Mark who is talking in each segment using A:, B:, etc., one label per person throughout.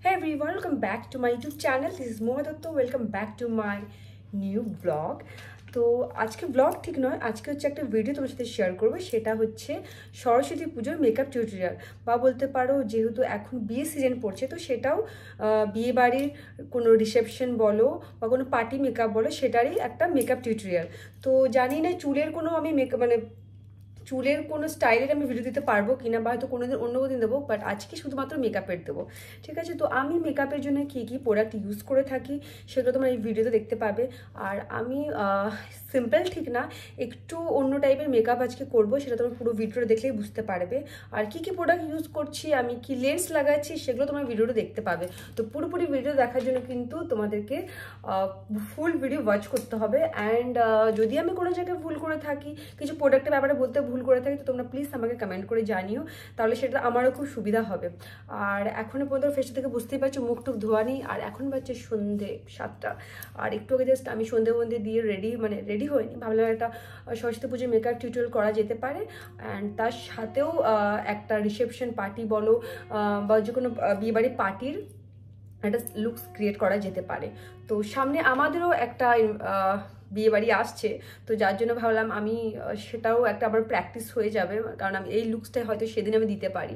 A: Hey everyone, welcome back to my YouTube channel. This is Moha Dotto. Welcome back to my new vlog. তো আজকে blog ঠিক নয়, আজকে হচ্ছে একটা ভিডিও তোমার সাথে শেয়ার করবো। সেটা হচ্ছে সরস্বতী পুজোর মেকআপ টিউটোরিয়াল, বা বলতে পারো যেহেতু এখন বিয়ে সিজন পড়ছে, তো সেটাও বিয়ে বাড়ির কোনো রিসেপশন বলো বা কোনো পার্টি মেকআপ বলো, সেটারই একটা মেকআপ টিউটোরিয়াল। তো জানি না চুলের কোনো আমি মেকআপ চুলের কোনো স্টাইলের আমি ভিডিও দিতে পারবো কিনা, বা হয়তো কোনোদিন অন্য দিন দেবো, বাট আজকে শুধুমাত্র মেকআপের দেবো। ঠিক আছে, তো আমি মেকআপের জন্য কী কী প্রোডাক্ট ইউজ করে থাকি সেগুলো তোমরা এই ভিডিওতে দেখতে পাবে। আর আমি সিম্পল ঠিক না, একটু অন্য টাইপের মেকআপ আজকে করবো, সেটা তোমরা পুরো ভিডিওটা দেখলেই বুঝতে পারবে। আর কী কী প্রোডাক্ট ইউজ করছি, আমি কি লেন্স লাগাচ্ছি, সেগুলো তোমরা ভিডিওটা দেখতে পাবে। তো পুরোপুরি ভিডিও দেখার জন্য কিন্তু তোমাদেরকে ফুল ভিডিও ওয়াচ করতে হবে। অ্যান্ড যদি আমি কোনো জায়গায় ভুল করে থাকি, কিছু প্রোডাক্টের ব্যাপারে বলতে ভুল করে থাকি, তো তোমরা প্লিজ আমাকে কমেন্ট করে জানিও, তাহলে সেটা আমারও খুব সুবিধা হবে। আর এখনও পর্যন্ত ফেসটা থেকে বুঝতেই পারছো মুখ টুক ধোয়া নেই, আর এখন বাজছে সন্ধে 7টা। আর একটু আগে জাস্ট আমি সন্ধে দিয়ে রেডি হয়নি, ভাবলাম একটা সরস্বতী পুজোর মেকআপ টিউটোরিয়াল করা যেতে পারে। অ্যান্ড তার সাথেও একটা রিসেপশন পার্টি বলো বা যে কোনো বিয়েবাড়ির পার্টির একটা লুকস ক্রিয়েট করা যেতে পারে। তো সামনে আমাদেরও একটা বিয়েবাড়ি আসছে, তো যার জন্য ভাবলাম আমি সেটাও একটা আবার প্র্যাকটিস হয়ে যাবে, কারণ আমি এই লুকসটাই হয়তো সেদিন আমি দিতে পারি।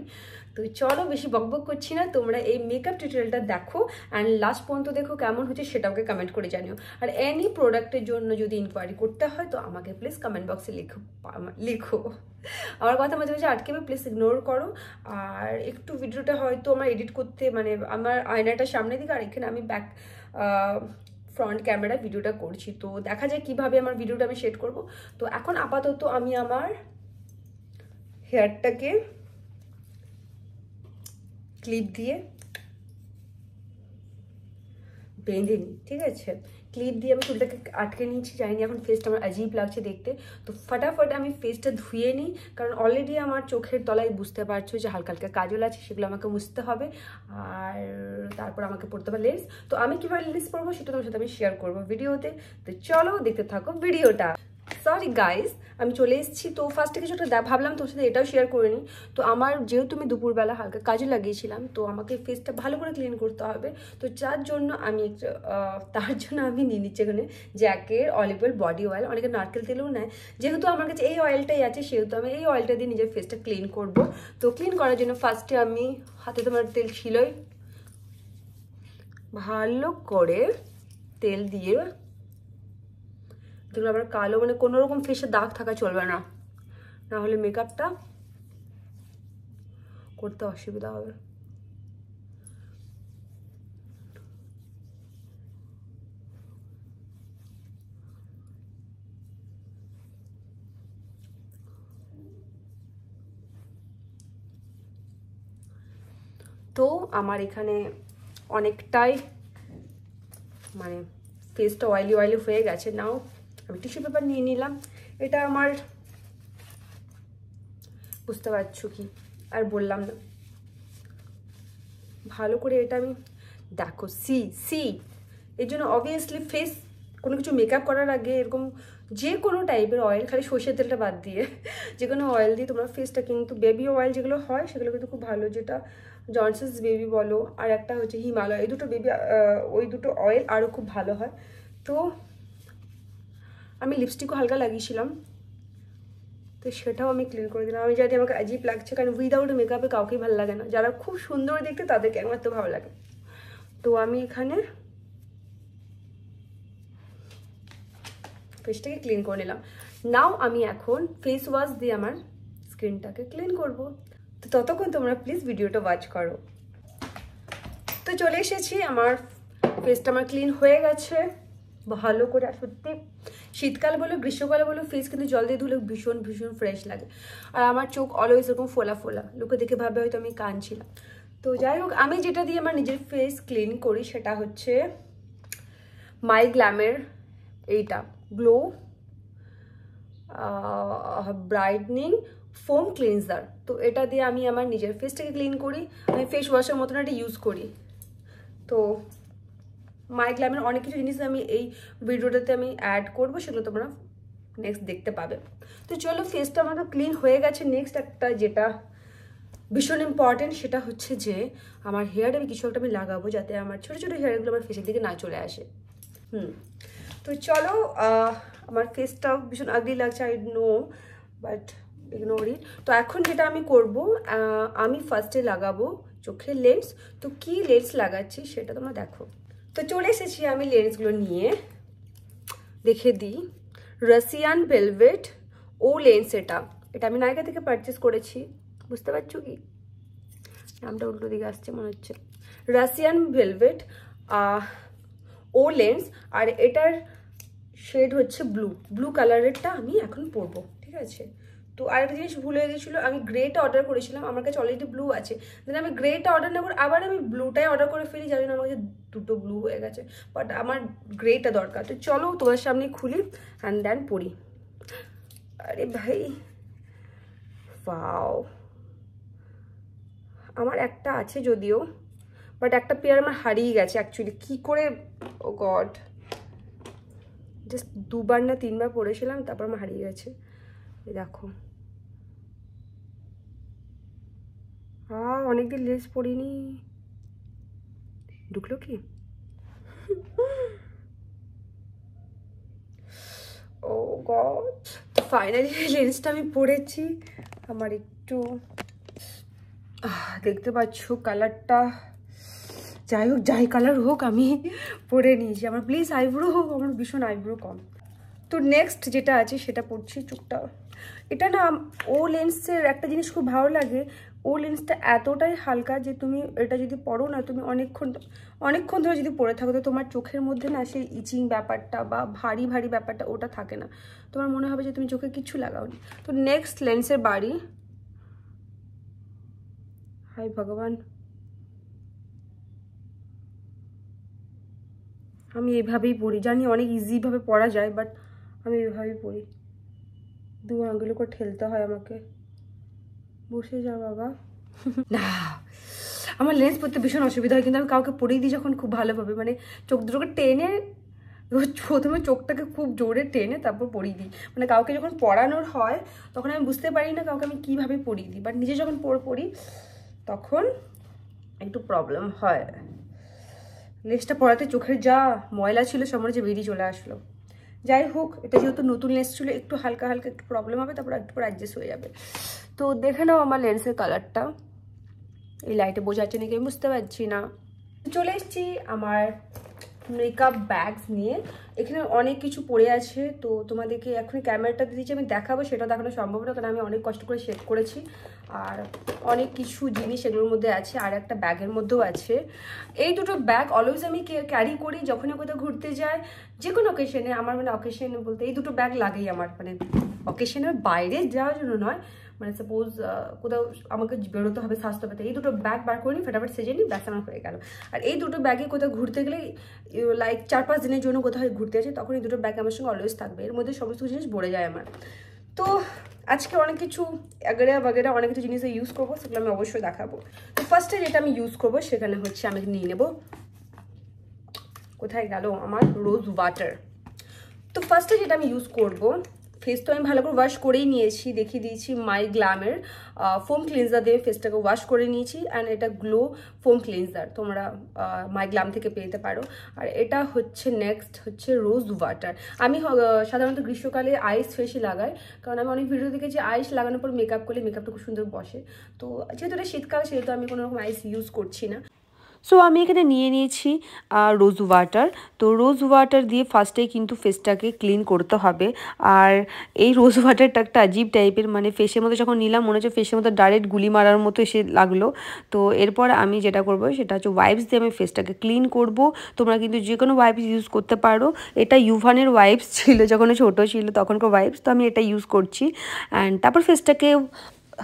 A: তো চলো বেশি বকবক করছি না, তোমরা এই মেকআপ টিউটোরিয়ালটা দেখো অ্যান্ড লাস্ট পর্যন্ত দেখো কেমন হচ্ছে সেটাকে কমেন্ট করে জানিও। আর এনি প্রোডাক্টের জন্য যদি ইনকোয়ারি করতে হয় তো আমাকে প্লিজ কমেন্ট বক্সে লিখো। আমার কথা মাঝে মাঝে আটকে প্লিজ ইগনোর করো। আর একটু ভিডিওটা হয়তো আমার এডিট করতে আমার আয়নাটা সামনে দিকে, আর এখানে আমি ফ্রন্ট ক্যামেরা ভিডিওটা করছি, তো দেখা যায় কিভাবে আমার ভিডিওটা আমি সেট করব। তো এখন আপাতত আমি আমার হেয়ারটাকে ক্লিপ দিয়ে বেঁধে নিই। ঠিক আছে, ক্লিপ দিয়ে আমি চুলটাকে আটকে নিয়েছি। জানি এখন ফেসটা আমার অজীব লাগছে দেখতে, তো ফটাফট আমি ফেসটা ধুয়ে নিই, কারণ অলরেডি আমার চোখের তলায় বুঝতে পারছো যে হালকা হালকা কাজল আছে, সেগুলো আমাকে মুছতে হবে। আর তারপর আমাকে পড়তে হবে লেন্স। তো আমি কীভাবে লেন্স পরবো সেটা তোমার সাথে আমি শেয়ার করবো ভিডিওতে। তো চলো দেখতে থাকো ভিডিওটা। সরি গাইজ, আমি চলে এসেছি। তো ফার্স্টে কিছু একটা ভাবলাম তোর সাথে এটাও শেয়ার করে নিই। তো আমার যেহেতু আমি দুপুরবেলা হালকা কাজে লাগিয়েছিলাম, তো আমাকে ফেসটা ভালো করে ক্লিন করতে হবে। তো তার জন্য আমি নিয়ে নিচ্ছি এখানে জ্যাকের অলিভ অয়েল বডি অয়েল, অনেকে নারকেল তেলেও নেয়। যেহেতু আমার কাছে এই অয়েলটাই আছে, সেহেতু আমি এই অয়েলটা দিয়ে নিজের ফেসটা ক্লিন করব। তো ক্লিন করার জন্য ফার্স্টে আমি হাতে তোমার তেল ছিলই, ভালো করে তেল দিয়ে যেগুলো আবার কালো, কোনো রকম ফেসে দাগ থাকা চলবে না, না হলে মেকআপটা করতে অসুবিধা হবে। তো আমার এখানে অনেকটাই ফেসটা অয়েলি হয়ে গেছে। নাও আমি টিস্যু পেপার নিয়ে নিলাম। এটা আমার বুঝতে পারছো কি আর বললাম না, ভালো করে এটা আমি দেখো সি এর জন্য অবভিয়াসলি ফেস কোনো কিছু মেকআপ করার আগে এরকম যে কোনো টাইপের অয়েল, খালি সর্ষের তেলটা বাদ দিয়ে যে কোনো অয়েল দিয়ে তোমরা ফেসটা, কিন্তু বেবি অয়েল যেগুলো হয় সেগুলো কিন্তু খুব ভালো, যেটা জনসন্স বেবি বলো, আর একটা হচ্ছে হিমালয়, এই দুটো ওই দুটো অয়েল আরও খুব ভালো হয়। তো আমি লিপস্টিকও হালকা লাগিয়েছিলাম, তো সেটাও আমি ক্লিন করে দিলাম। আমি জানি আমাকে অজীব লাগছে, কারণ উইদাউট মেকআপে কাউকেই ভালো লাগে না, যারা খুব সুন্দর দেখতে তাদেরকে একমাত্র ভালো লাগে। তো আমি এখানে ফেসটাকে ক্লিন করে নিলাম। নাও আমি এখন ফেস ওয়াশ দিয়ে আমার স্কিনটাকে ক্লিন করব। তো ততক্ষণ তোমরা প্লিজ ভিডিওটা ওয়াচ করো। তো চলে এসেছি, আমার ফেসটা আমার ক্লিন হয়ে গেছে ভালো করে। সত্যি শীতকাল বলো গ্রীষ্মকালে বলো, ফেস কিন্তু জল দিয়ে ধুলে ভীষণ ফ্রেশ লাগে। আর আমার চোখ অলওয়েজ এরকম ফোলা, লোকে দেখে ভাবে হয়তো আমি কাঁদছিলাম। তো যাই হোক, আমি যেটা দিয়ে আমার নিজের ফেস ক্লিন করি সেটা হচ্ছে মাই গ্ল্যামের এইটা গ্লো ব্রাইটনিং ফোম ক্লিনজার। তো এটা দিয়ে আমি আমার নিজের ফেসটাকে ক্লিন করি। আমি ফেস ওয়াশের মতন এটা ইউজ করি। তো মাই গ্ল্যামের অনেক কিছু জিনিস আমি এই ভিডিওটাতে আমি অ্যাড করবো, সেগুলো তোমরা নেক্সট দেখতে পাবে। তো চলো, ফেসটা আমার তো ক্লিন হয়ে গেছে। নেক্সট একটা যেটা ভীষণ ইম্পর্টেন্ট, সেটা হচ্ছে যে আমার হেয়ারে আমি কিছু একটা আমি লাগাবো যাতে আমার ছোটো ছোটো হেয়ারগুলো আমার ফেসের দিকে না চলে আসে। তো চলো, আমার ফেসটাও ভীষণ আগলি লাগছে, I know, but ignore it. তো এখন যেটা আমি করব, আমি ফার্স্টে লাগাবো চোখের লেন্স। তো কি লেন্স লাগাচ্ছি সেটা তোমরা দেখো। তো চলে এসেছি আমি লেন্সগুলো নিয়ে, দেখে দিই। রাশিয়ান ভেলভেট ও লেন্স, এটা আমি নাইকা থেকে পারচেস করেছি, বুঝতে পারছো কি? নামটা উল্টো দিকে আসছে মনে হচ্ছে। রাশিয়ান ভেলভেট ও লেন্স, আর এটার শেড হচ্ছে ব্লু কালারেরটা আমি এখন পরবো, ঠিক আছে? তো আরেকটা জিনিস ভুলে গেছিলো, আমি গ্রেটা অর্ডার করেছিলাম, আমার কাছে অলরেডি ব্লু আছে, দেন আমি গ্রেটা অর্ডার না করে আবার আমি ব্লুটাই অর্ডার করে ফেলি, যার জন্য আমার কাছে দুটো ব্লু হয়ে গেছে, বাট আমার গ্রেটা দরকার। তো চলো তোমার সামনে খুলি অ্যান্ড দেন পরি। আরে ভাই ওয়াও, আমার একটা আছে যদিও, বাট একটা পেয়ার আমার হারিয়ে গেছে অ্যাকচুয়ালি, কি করে, ও গড, জাস্ট 2বার না 3বার পরেছিলাম, তারপর আমার হারিয়ে গেছে। দেখো, অনেকদিন লেন্স পরিনি, ঢুকলো কি? ও গড, তো ফাইনালি লেন্সটা আমি পরেছি। আমার একটু দেখতে পাচ্ছ কালারটা, যাই হোক, যাই কালার হোক আমি পরে নিয়েছি। আমার প্লিজ আইব্রো হোক, আমার ভীষণ আইব্রো কম। তো নেক্সট যেটা আছে সেটা পড়ছি চোখটা। এটা না, ও লেন্সের একটা জিনিস খুব ভালো লাগে, ও লেন্সটা এতটাই হালকা যে তুমি এটা যদি পরো না, তুমি অনেকক্ষণ ধরে যদি পরে থাকো, তো তোমার চোখের মধ্যে না সেই ইচিং ব্যাপারটা বা ভারী ভারী ব্যাপারটা ওটা থাকে না, তোমার মনে হবে যে তুমি চোখে কিচ্ছু লাগাওনি। তো নেক্সট লেন্সের বাড়ি, হাই ভগবান, আমি এইভাবেই পড়ি, জানি অনেক ইজিভাবে পড়া যায়, বাট আমি এইভাবেই পড়ি, 2 আঙ্গুল করে ঠেলতে হয় আমাকে। বসে যা বাবা। না, আমার লেন্স পরতে ভীষণ অসুবিধা হয়, কিন্তু আমি কাউকে পরিয়ে দিই যখন খুব ভালোভাবে, মানে চোখ দুটোকে টেনে, প্রথমে চোখটাকে খুব জোরে টেনে তারপর পরিয়ে দিই, মানে কাউকে যখন পড়ানোর হয় তখন আমি বুঝতে পারি না কাউকে আমি কীভাবে পরিয়ে দিই, বাট নিজে যখন পড়ি তখন একটু প্রবলেম হয়। লেন্সটা পরাতে চোখের যা ময়লা ছিল সব মনে হচ্ছে বেরিয়ে চলে আসলো। যাই হোক, এটা যেহেতু নতুন লেন্স ছিল, একটু হালকা হালকা একটু প্রবলেম হবে, তারপর একটু পর অ্যাডজাস্ট হয়ে যাবে। তো দেখে নাও আমার লেন্সের কালারটা, এই লাইটে বোঝা যাচ্ছে নাকি আমি বুঝতে পারছি না। চলে এসেছি আমার মেকআপ ব্যাগস নিয়ে, এখানে অনেক কিছু পড়ে আছে, তো তোমাদেরকে এখন ক্যামেরাটা দিয়েছি আমি দেখাবো, সেটা দেখানো সম্ভব না, কারণ আমি অনেক কষ্ট করে সেট করেছি, আর অনেক কিছু জিনিস এগুলোর মধ্যে আছে, আর একটা ব্যাগের মধ্যেও আছে। এই দুটো ব্যাগ অলওয়েজ আমি ক্যারি করি যখনই কোথাও ঘুরতে যাই, যে কোনো অকেশনে, আমার মানে অকেশন বলতে এই দুটো ব্যাগ লাগেই আমার, মানে অকেশনের বাইরে যাওয়ার জন্য নয়, মানে সাপোজ কোথাও আমাকে বেরোতে হবে, স্বাস্থ্য পেতে, এই দুটো ব্যাগ বার করে নিই, ফটাফট সেজে নিই, ব্যাস আমার হয়ে গেল। আর এই দুটো ব্যাগে কোথাও ঘুরতে গেলে, লাইক 4-5 দিনের জন্য কোথাও ঘুরতে আছে, তখন এই দুটো ব্যাগ আমার সঙ্গে অলওয়েজ থাকবে, এর মধ্যে সমস্ত জিনিস ভরে যায় আমার। তো আজকে অনেক কিছু বাগেরা অনেক কিছু জিনিস ইউজ করবো, সেগুলো আমি অবশ্যই দেখাবো। তো ফার্স্টে যেটা আমি ইউজ করবো সেখানে হচ্ছে আমি নিয়ে নেব, কোথায় গেল আমার রোজ ওয়াটার। তো ফার্স্টে যেটা আমি ইউজ করবো, ফেস তো আমি ভালো করে ওয়াশ করেই নিয়েছি, দেখিয়ে দিয়েছি, মাই গ্ল্যামের ফোম ক্লিনজার দিয়ে ফেসটাকে ওয়াশ করে নিয়েছি, অ্যান্ড এটা গ্লো ফোম ক্লিনজার, তোমরা মাই গ্ল্যাম থেকে পেতে পারো। আর এটা হচ্ছে নেক্সট হচ্ছে রোজ ওয়াটার। আমি সাধারণত গ্রীষ্মকালে আইস ফেসে লাগাই, কারণ আমি অনেক ভিডিও দেখেছি আইস লাগানোর পর মেকআপ করলে মেকআপটা খুব সুন্দর বসে, তো যেহেতু এটা শীতকাল সেহেতু আমি কোনো রকম আইস ইউজ করছি না। সো আমি এখানে নিয়ে নিয়েছি রোজ ওয়াটার। তো রোজ ওয়াটার দিয়ে ফার্স্টেই কিন্তু ফেসটাকে ক্লিন করতে হবে, আর এই রোজ ওয়াটারটা একটা আজীব টাইপের, মানে ফেসের মধ্যে যখন নিলাম মনে হচ্ছে ফেসের মধ্যে ডাইরেক্ট গুলি মারার মতো এসে লাগলো। তো এরপর আমি যেটা করবো সেটা হচ্ছে ওয়াইপস দিয়ে আমি ফেসটাকে ক্লিন করব। তোমরা কিন্তু যে কোনো ওয়াইপস ইউজ করতে পারো, এটা ইউভানের ওয়াইপস ছিল যখন ছোটো ছিল তখনকার ওয়াইপস, তো আমি এটা ইউজ করছি। অ্যান্ড তারপর ফেসটাকে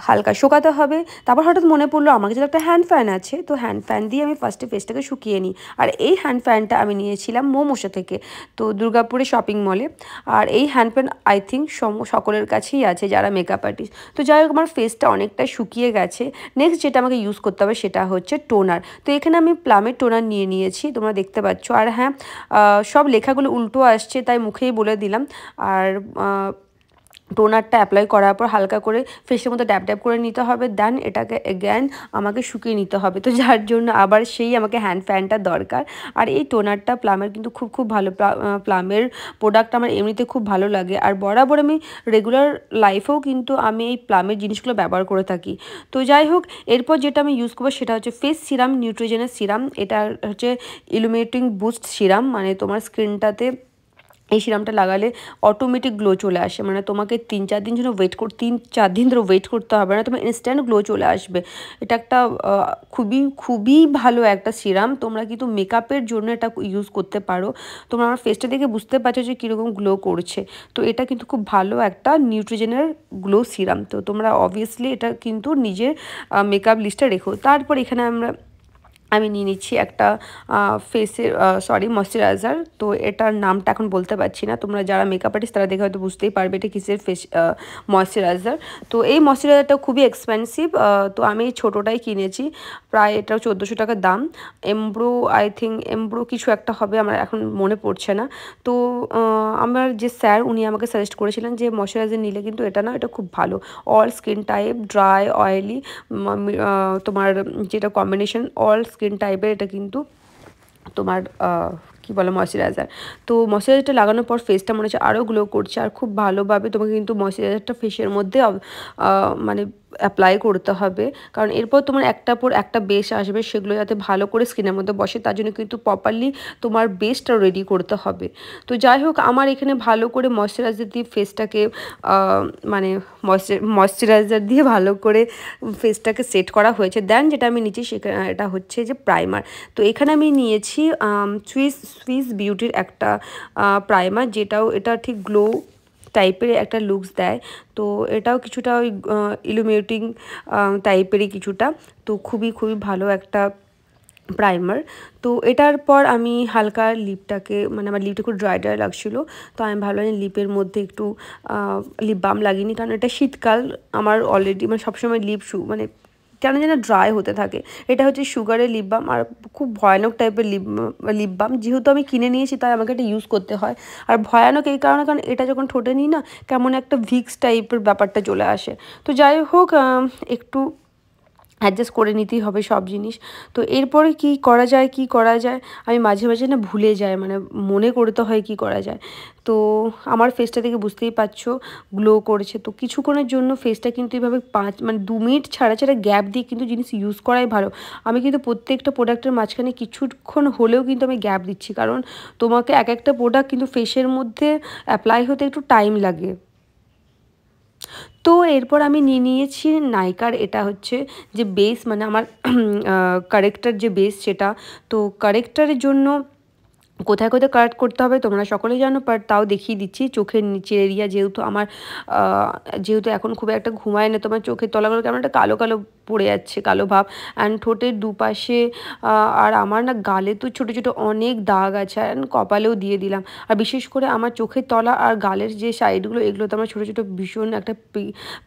A: হালকা শুকাতে হবে। তারপর হঠাৎ মনে পড়লো আমার কাছে একটা হ্যান্ড ফ্যান আছে, তো হ্যান্ড ফ্যান দিয়ে আমি ফার্স্টে ফেসটাকে শুকিয়ে নিই। আর এই হ্যান্ড ফ্যানটা আমি নিয়েছিলাম মোমোসা থেকে, তো দুর্গাপুরে শপিং মলে। আর এই হ্যান্ড ফ্যান আই থিঙ্ক সকলের কাছেই আছে যারা মেকআপ আর্টিস্ট। তো যাই হোক, আমার ফেসটা অনেকটা শুকিয়ে গেছে। নেক্সট যেটা আমাকে ইউজ করতে হবে সেটা হচ্ছে টোনার। তো এখানে আমি প্লামের টোনার নিয়ে নিয়েছি, তোমরা দেখতে পাচ্ছ। আর হ্যাঁ, সব লেখাগুলো উল্টো আসছে তাই মুখেই বলে দিলাম। আর টোনারটা অ্যাপ্লাই করার পর হালকা করে ফেসের মধ্যে ড্যাব ড্যাব করে নিতে হবে, দেন এটাকে এগেন আমাকে শুকিয়ে নিতে হবে। তো যার জন্য আবার সেই আমাকে হ্যান্ড ফ্যানটা দরকার। আর এই টোনারটা প্লামের কিন্তু খুব খুব ভালো, প্লামের প্রোডাক্ট আমার এমনিতে খুব ভালো লাগে। আর বরাবর আমি রেগুলার লাইফেও কিন্তু আমি এই প্লামের জিনিসগুলো ব্যবহার করে থাকি। তো যাই হোক, এরপর যেটা আমি ইউজ করবো সেটা হচ্ছে ফেস সিরাম, নিউট্রিজেনের সিরাম। এটা হচ্ছে ইলুমিনেটিং বুস্ট সিরাম, মানে তোমার স্কিনটাতে এই সিরামটা লাগালে অটোমেটিক গ্লো চলে আসে, মানে তোমাকে 3-4 দিন জন্য তিন-চার দিন ধরে ওয়েট করতে হবে না, তোমার ইনস্ট্যান্ট গ্লো চলে আসবে। এটা একটা খুবই খুবই ভালো একটা সিরাম। তোমরা কিন্তু মেকআপের জন্য এটা ইউজ করতে পারো। তোমরা আমার ফেসটা দেখে বুঝতে পারছো যে কীরকম গ্লো করছে। তো এটা কিন্তু খুব ভালো একটা নিউট্রিজেনের গ্লো সিরাম। তো তোমরা অবভিয়াসলি এটা কিন্তু নিজের মেকআপ লিস্টে রেখো। তারপর এখানে আমি নিয়ে নিচ্ছি একটা ফেসের ময়শ্চারাইজার। তো এটার নামটা এখন বলতে পারছি না, তোমরা যারা মেকআপ আর্টিস্ট তারা দেখে হয়তো বুঝতেই পারবে এটা কিসের ফেস ময়শ্চারাইজার। তো এই ময়শ্চারাইজারটা খুবই এক্সপেন্সিভ, তো আমি ছোটোটাই কিনেছি, প্রায় এটা 1400 টাকা দাম। এমব্রো, আই থিঙ্ক এমব্রো কিছু একটা হবে, আমার এখন মনে পড়ছে না। তো আমার যে স্যার উনি আমাকে সাজেস্ট করেছিলেন যে ময়শ্চারাইজার নিলে কিন্তু এটা না, এটা খুব ভালো all skin type, dry, oily, তোমার যেটা কম্বিনেশন অল স্কিন টাইপের, এটা কিন্তু তোমার কী বলে ময়শ্চারাইজার। তো ময়শ্চারাইজারটা লাগানোর পর ফেসটা মনে হচ্ছে আরও গ্লো করছে, আর খুব ভালোভাবে তোমাকে কিন্তু ময়শ্চারাইজারটা ফেসের মধ্যে মানে অ্যাপ্লাই করতে হবে, কারণ এরপর তোমার একটার পর একটা বেস আসবে, সেগুলো যাতে ভালো করে স্কিনের মধ্যে বসে তার জন্য কিন্তু প্রপারলি তোমার বেসটা রেডি করতে হবে। তো যাই হোক, আমার এখানে ভালো করে ময়শ্চারাইজার দিয়ে ফেসটাকে মানে ময়শ্চারাইজার দিয়ে ভালো করে ফেসটাকে সেট করা হয়েছে। দেন যেটা আমি নিচ্ছি সেখানে এটা হচ্ছে যে প্রাইমার। তো এখানে আমি নিয়েছি সুইস বিউটির একটা প্রাইমার, এটা ঠিক গ্লো টাইপের একটা লুকস দেয়। তো এটাও কিছুটা ওই ইলুমিনেটিং টাইপেরই কিছুটা। তো খুবই খুবই ভালো একটা প্রাইমার। তো এটার পর আমি হালকা লিপটাকে, মানে আমার লিপটা খুব ড্রাই ড্রাই লাগছিলো, তো আমি ভাবলাম লিপের মধ্যে একটু লিপ বাম লাগিনি, কারণ এটা শীতকাল, আমার অলরেডি মানে সবসময় লিপ মানে কেন যেন ড্রাই হতে থাকে। এটা হচ্ছে সুগারের লিপ বাম, আর খুব ভয়ানক টাইপের লিপ বাম। যেহেতু আমি কিনে নিয়েছি তাই আমাকে এটা ইউজ করতে হয়। আর ভয়ানক এই কারণে, কারণ এটা যখন ঠোঁটে নিই না, কেমন একটা ভিক্স টাইপের ব্যাপারটা চলে আসে। তো যাই হোক, একটু অ্যাডজাস্ট করে নিতেই হবে সব জিনিস। তো এরপরে কি করা যায় আমি মাঝে মাঝে না ভুলে যাই, মানে মনে করতে হয় কি করা যায়। তো আমার ফেসটা দেখে বুঝতেই পারছো গ্লো করেছে। তো কিছুক্ষণের জন্য ফেসটা কিন্তু এভাবে 2 মিনিট ছাড়া ছাড়া গ্যাপ দিয়ে কিন্তু জিনিস ইউজ করাই ভালো। আমি কিন্তু প্রত্যেকটা প্রোডাক্টের মাঝখানে কিছুক্ষণ হলেও কিন্তু আমি গ্যাপ দিচ্ছি, কারণ তোমাকে এক একটা প্রোডাক্ট কিন্তু ফেসের মধ্যে অ্যাপ্লাই হতে একটু টাইম লাগে। তো এরপর আমি নিয়েছি নাইকার, এটা হচ্ছে যে বেস, মানে আমার কারেক্টার যে বেস সেটা। তো কারেক্টারের জন্য কোথায় কোথায় কারেক্ট করতে হবে তোমরা সকলেই জানো, বাট তাও দেখিয়ে দিচ্ছি। চোখের নিচের এরিয়া, যেহেতু এখন খুব একটা ঘুমায় না, তোমার চোখের তলাগুলো কেমন একটা কালো কালো পড়ে যাচ্ছে, কালো ভাব। অ্যান্ড ঠোঁটের দুপাশে, আর আমার না গালে তো ছোটো ছোটো অনেক দাগ আছে, অ্যান্ড কপালেও দিয়ে দিলাম। আর বিশেষ করে আমার চোখের তলা আর গালের যে সাইডগুলো, এগুলো তো আমার ছোটো ছোটো ভীষণ একটা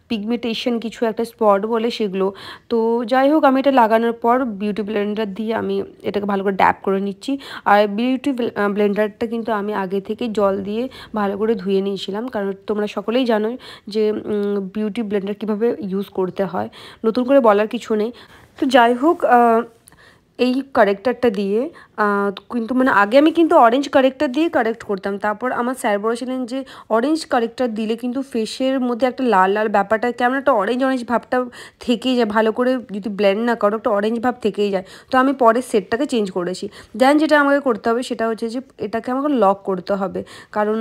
A: পিগমেন্টেশন কিছু একটা স্পট বলে সেগুলো। তো যাই হোক, আমি এটা লাগানোর পর বিউটি ব্লেন্ডার দিয়ে আমি এটাকে ভালো করে ড্যাপ করে নিচ্ছি। আর বিউটি ব্লেন্ডারটা কিন্তু আমি আগে থেকে জল দিয়ে ভালো করে ধুয়ে নিয়েছিলাম, কারণ তোমরা সকলেই জানো যে বিউটি ব্লেন্ডার কীভাবে ইউজ করতে হয়, নতুন করে বলার কিছু নেই। তো যাই হোক, এই কারেক্টারটা দিয়ে কিন্তু মানে আগে আমি কিন্তু অরেঞ্জ কারেক্টার দিয়ে কারেক্ট করতাম, তারপর আমার স্যার বলেছিলেন যে অরেঞ্জ কারেক্টার দিলে কিন্তু ফেসের মধ্যে একটা লাল লাল ব্যাপারটা, কেমন একটা অরেঞ্জ অরেঞ্জ ভাবটা থেকেই যায়, ভালো করে যদি ব্লেন্ড না করো একটা অরেঞ্জ ভাব থেকেই যায়। তো আমি পরে সেটটাকে চেঞ্জ করেছি। দেন যেটা আমাকে করতে হবে সেটা হচ্ছে যে এটাকে আমাকে লক করতে হবে, কারণ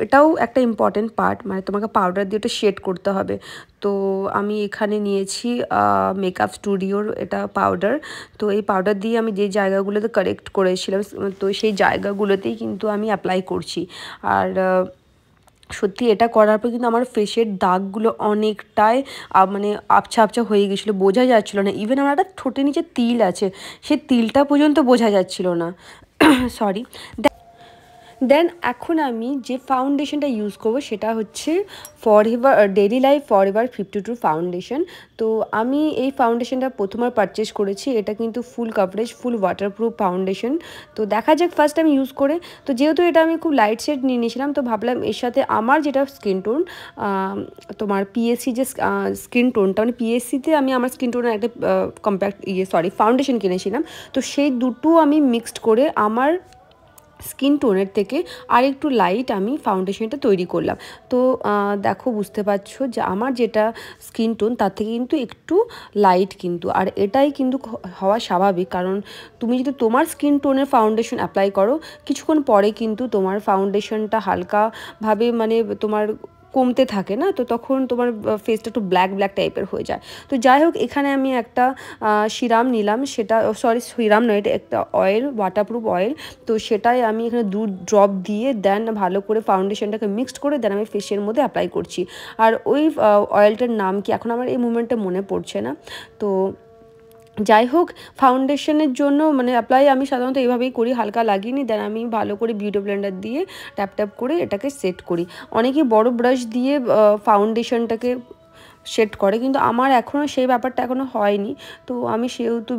A: এটাও একটা ইম্পর্টেন্ট পার্ট, মানে তোমাকে পাউডার দিয়ে ওটা শেড করতে হবে। তো আমি এখানে নিয়েছি মেকআপ স্টুডিওর এটা পাউডার। তো এই পাউডার দিয়ে আমি যে জায়গাগুলোতে কারেক্ট করেছিলাম, তো সেই জায়গাগুলোতেই কিন্তু আমি অ্যাপ্লাই করছি। আর সত্যি এটা করার পর কিন্তু আমার ফেসের দাগগুলো অনেকটাই মানে আবছা আবছা হয়ে গেছিলো, বোঝা যাচ্ছিলো না। ইভেন আমার একটা ঠোঁটের নিচে তিল আছে, সেই তিলটা পর্যন্ত বোঝা যাচ্ছিলো না। সরি। দেন এখন আমি যে ফাউন্ডেশনটা ইউজ করব সেটা হচ্ছে forever daily life forever 52 foundation. তো আমি এই ফাউন্ডেশনটা প্রথমবার পারচেস করেছি। এটা কিন্তু ফুল কভারেজ ফুল ওয়াটারপ্রুফ ফাউন্ডেশন। তো দেখা যাক ফার্স্ট আমি ইউজ করে। তো যেহেতু এটা আমি খুব লাইট শেড নিয়ে নিয়েছিলাম, তো ভাবলাম এর সাথে আমার যেটা স্কিন টোন, তোমার পিএসসি যে স্কিন টোনটা, মানে পিএসসিতে আমি আমার স্কিন টোনের একটা ফাউন্ডেশন কিনেছিলাম। তো সেই দুটো আমি মিক্সড করে আমার স্কিন টোনের থেকে আর একটু লাইট আমি ফাউন্ডেশনটা তৈরি করলাম। তো দেখো বুঝতে পারছো যে আমার যেটা স্কিন টোন তার থেকে কিন্তু একটু লাইট কিন্তু, আর এটাই কিন্তু হওয়া স্বাভাবিক, কারণ তুমি যদি তোমার স্কিন টোনের ফাউন্ডেশন অ্যাপ্লাই করো কিছুক্ষণ পরে কিন্তু তোমার ফাউন্ডেশনটা হালকাভাবে মানে তোমার কমতে থাকে না, তো তখন তোমার ফেসটা একটু ব্ল্যাক ব্ল্যাক টাইপের হয়ে যায়। তো যাই হোক, এখানে আমি একটা সিরাম নিলাম, সেটা সিরাম নয়, এটা একটা অয়েল, ওয়াটারপ্রুফ অয়েল। তো সেটাই আমি এখানে 2 ড্রপ দিয়ে দেন ভালো করে ফাউন্ডেশনটাকে মিক্সড করে দেন আমি ফেসের মধ্যে অ্যাপ্লাই করছি। আর ওই অয়েলটার নাম কি এখন আমার এই মুমেন্টে মনে পড়ছে না। তো যাই হোক, ফাউন্ডেশনের জন্য মানে অ্যাপ্লাই আমি সাধারণত এইভাবেই করি, হালকা লাগিয়ে নিই, দেন আমি ভালো করে বিউটি ব্লেন্ডার দিয়ে ট্যাপ ট্যাপ করে এটাকে সেট করি। অনেকেই বড় ব্রাশ দিয়ে ফাউন্ডেশনটাকে সেট করে, কিন্তু আমার এখনও সেই ব্যাপারটা এখনও হয়নি। তো আমি সেহেতু